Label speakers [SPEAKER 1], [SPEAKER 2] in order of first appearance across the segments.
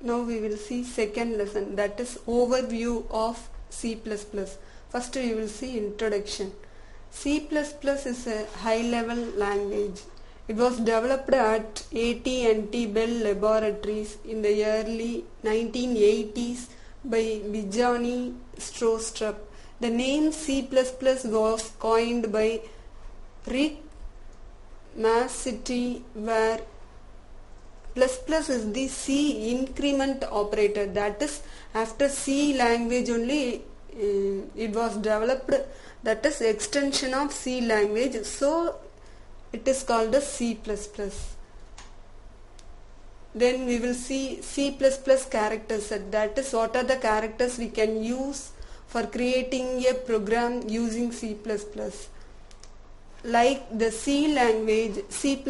[SPEAKER 1] Now we will see second lesson, that is overview of C++. First we will see introduction. C++ is a high level language. It was developed at AT&T Bell Laboratories in the early 1980s by Bijani Strostrup. The name C++ was coined by Rick Massetti, where plus is the C increment operator, that is after C language only it was developed, that is extension of C language, so it is called as C++. Then we will see C++ character set, that is what are the characters we can use for creating a program using C++. Like the C language, C++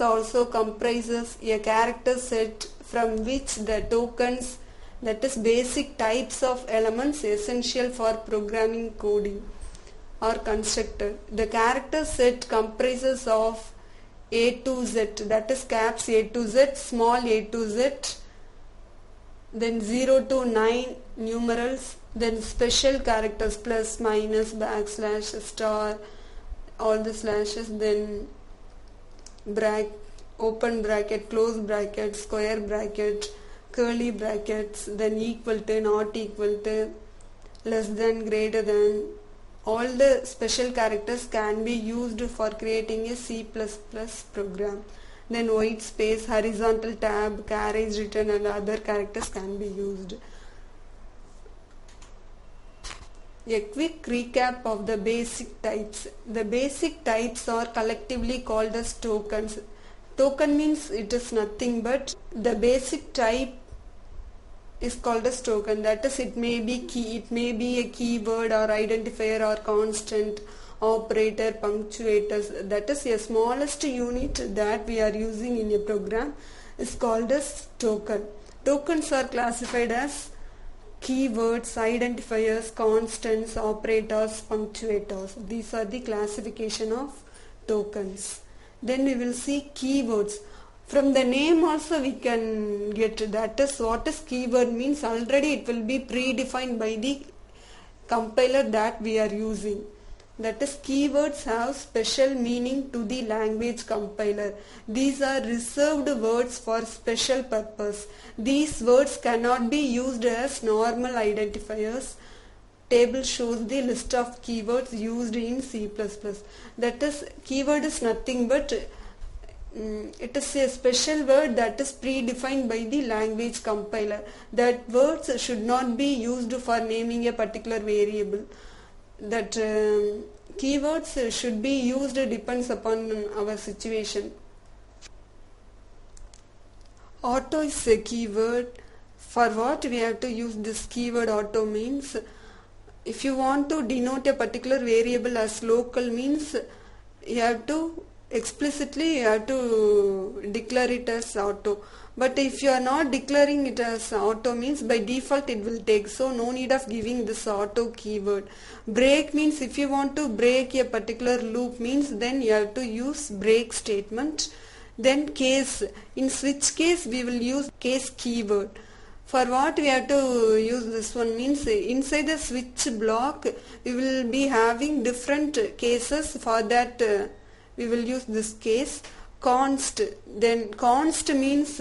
[SPEAKER 1] also comprises a character set from which the tokens, that is basic types of elements essential for programming coding, are constructed. The character set comprises of A to Z, that is caps A to Z, small a to Z, then 0 to 9 numerals, then special characters plus, minus, backslash, star, all the slashes, then open bracket, close bracket, square bracket, curly brackets, then equal to, not equal to, less than, greater than. All the special characters can be used for creating a C++ program. Then white space, horizontal tab, carriage return and other characters can be used. A quick recap of the basic types. The basic types are collectively called as tokens. Token means it is nothing but the basic type is called as token, that is it may be a keyword or identifier or constant, operator, punctuators, that is a smallest unit that we are using in a program is called as token. Tokens are classified as keywords, identifiers, constants, operators, punctuators. These are the classification of tokens. Then we will see keywords. From the name also we can get, that is what is keyword means, already it will be predefined by the compiler that we are using. That is, keywords have special meaning to the language compiler. These are reserved words for special purpose. These words cannot be used as normal identifiers. Table shows the list of keywords used in C++. That is, keyword is nothing but it is a special word that is predefined by the language compiler. That words should not be used for naming a particular variable. That keywords should be used depends upon our situation. Auto is a keyword. For what we have to use this keyword auto means, if you want to denote a particular variable as local means, you have to explicitly declare it as auto. But if you are not declaring it as auto means by default it will take, so no need of giving this auto keyword. Break means if you want to break a particular loop means then you have to use break statement. Then case, in switch case we will use case keyword. For what we have to use this one means inside the switch block we will be having different cases. For that we will use this case. Const, then const means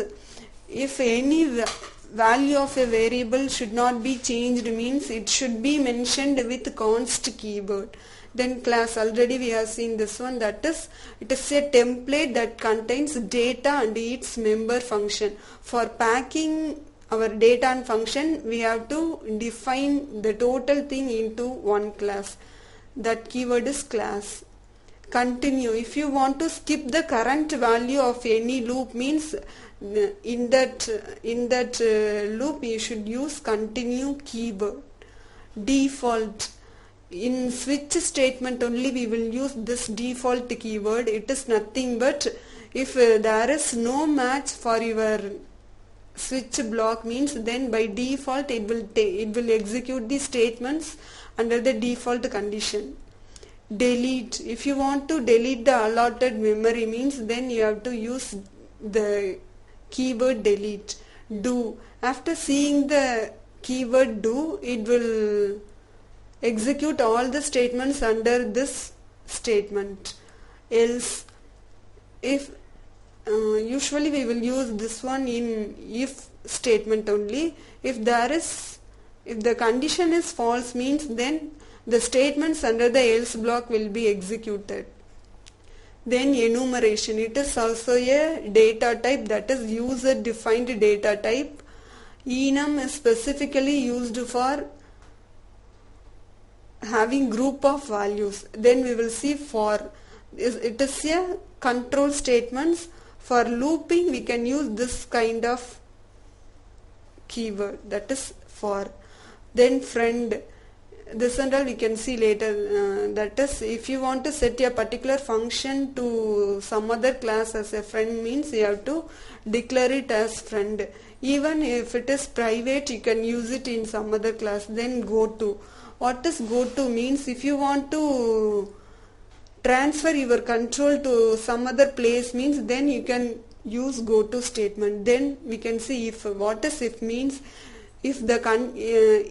[SPEAKER 1] if any value of a variable should not be changed means it should be mentioned with const keyword. Then class, already we have seen this one, that is it is a template that contains data and its member function. For packing our data and function we have to define the total thing into one class. That keyword is class. Continue, if you want to skip the current value of any loop means in that loop you should use continue keyword. Default, in switch statement only we will use this default keyword. It is nothing but if there is no match for your switch block means then by default it will execute the statements under the default condition. Delete, if you want to delete the allotted memory means then you have to use the keyword delete. do. After seeing the keyword do, it will execute all the statements under this statement. Else, if usually we will use this one in if statement only. If the condition is false means then the statements under the else block will be executed. Then enumeration, it is also a data type, that is user defined data type. Enum is specifically used for having group of values. Then we will see for, it is a control statements. For looping we can use this kind of keyword, that is for. Then friend, this and all we can see later. That is, if you want to set a particular function to some other class as a friend means you have to declare it as friend. Even if it is private you can use it in some other class. Then go to. What is go to means, if you want to transfer your control to some other place means then you can use go to statement. Then we can see if. What is if means, if the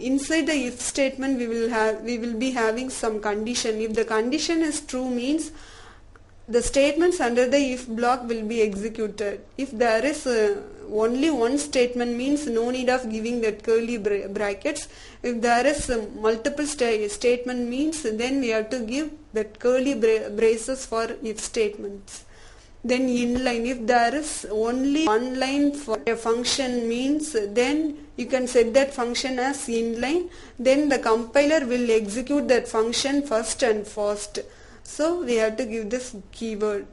[SPEAKER 1] inside the if statement we will be having some condition. If the condition is true means the statements under the if block will be executed. If there is only one statement means no need of giving that curly brackets. If there is multiple statement means then we have to give that curly braces for if statements. Then inline, if there is only one line for a function means then you can set that function as inline. Then the compiler will execute that function first and fast. So we have to give this keyword.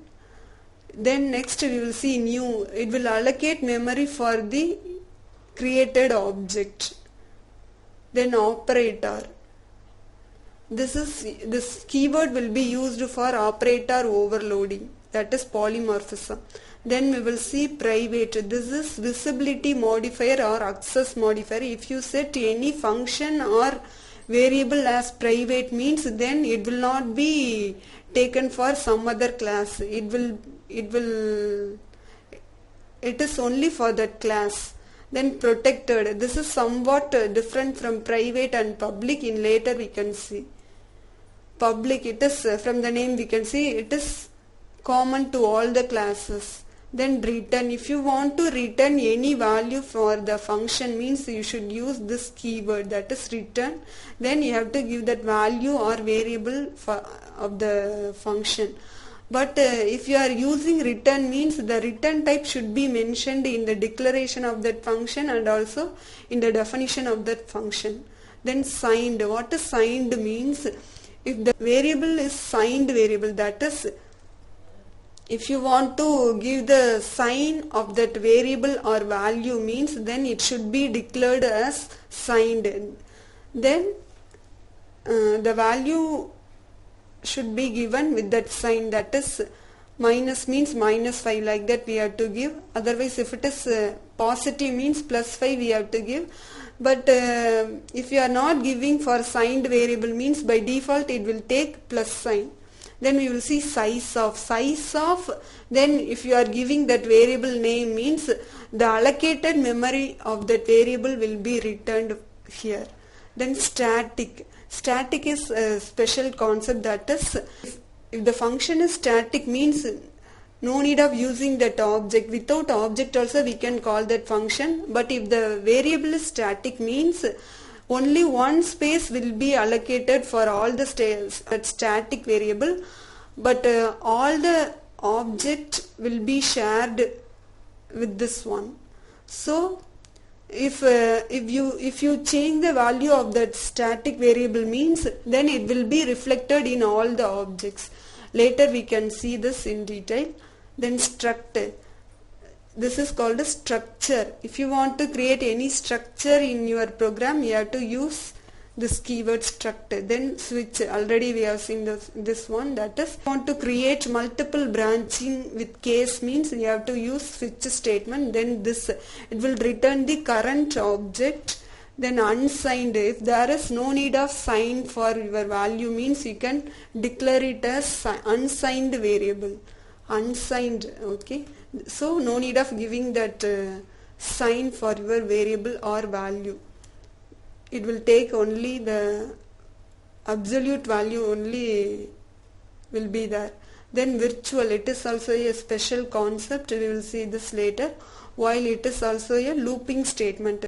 [SPEAKER 1] Then next we will see new. It will allocate memory for the created object. Then operator. This keyword will be used for operator overloading, that is polymorphism. Then we will see private. This is visibility modifier or access modifier. If you set any function or variable as private means then it will not be taken for some other class. It is only for that class. Then protected. This is somewhat different from private and public. In later we can see. Public, it is from the name we can see it is common to all the classes. Then return. If you want to return any value for the function means you should use this keyword, that is return. Then you have to give that value or variable of the function. But if you are using return means the return type should be mentioned in the declaration of that function and also in the definition of that function. Then signed. What is signed means, if the variable is signed variable, that is, if you want to give the sign of that variable or value means then it should be declared as signed. Then the value should be given with that sign, that is minus means -5, like that we have to give. Otherwise if it is positive means +5 we have to give. But if you are not giving for signed variable means by default it will take plus sign. Then we will see size of. Then if you are giving that variable name means the allocated memory of that variable will be returned here. Then static. Static is a special concept, that is, if the function is static means no need of using that object. Without object also we can call that function. But if the variable is static means only one space will be allocated for all the that static variable, but all the object will be shared with this one. So if you change the value of that static variable means then it will be reflected in all the objects. Later we can see this in detail. Then struct. This is called a structure. If you want to create any structure in your program you have to use this keyword struct. Then switch. Already we have seen this one, that is, want to create multiple branching with case means you have to use switch statement. Then this, it will return the current object. Then unsigned. If there is no need of sign for your value means you can declare it as unsigned variable. Unsigned. Okay. So no need of giving that sign for your variable or value. It will take only the absolute value only will be there. Then virtual, it is also a special concept. We will see this later. While it is also a looping statement.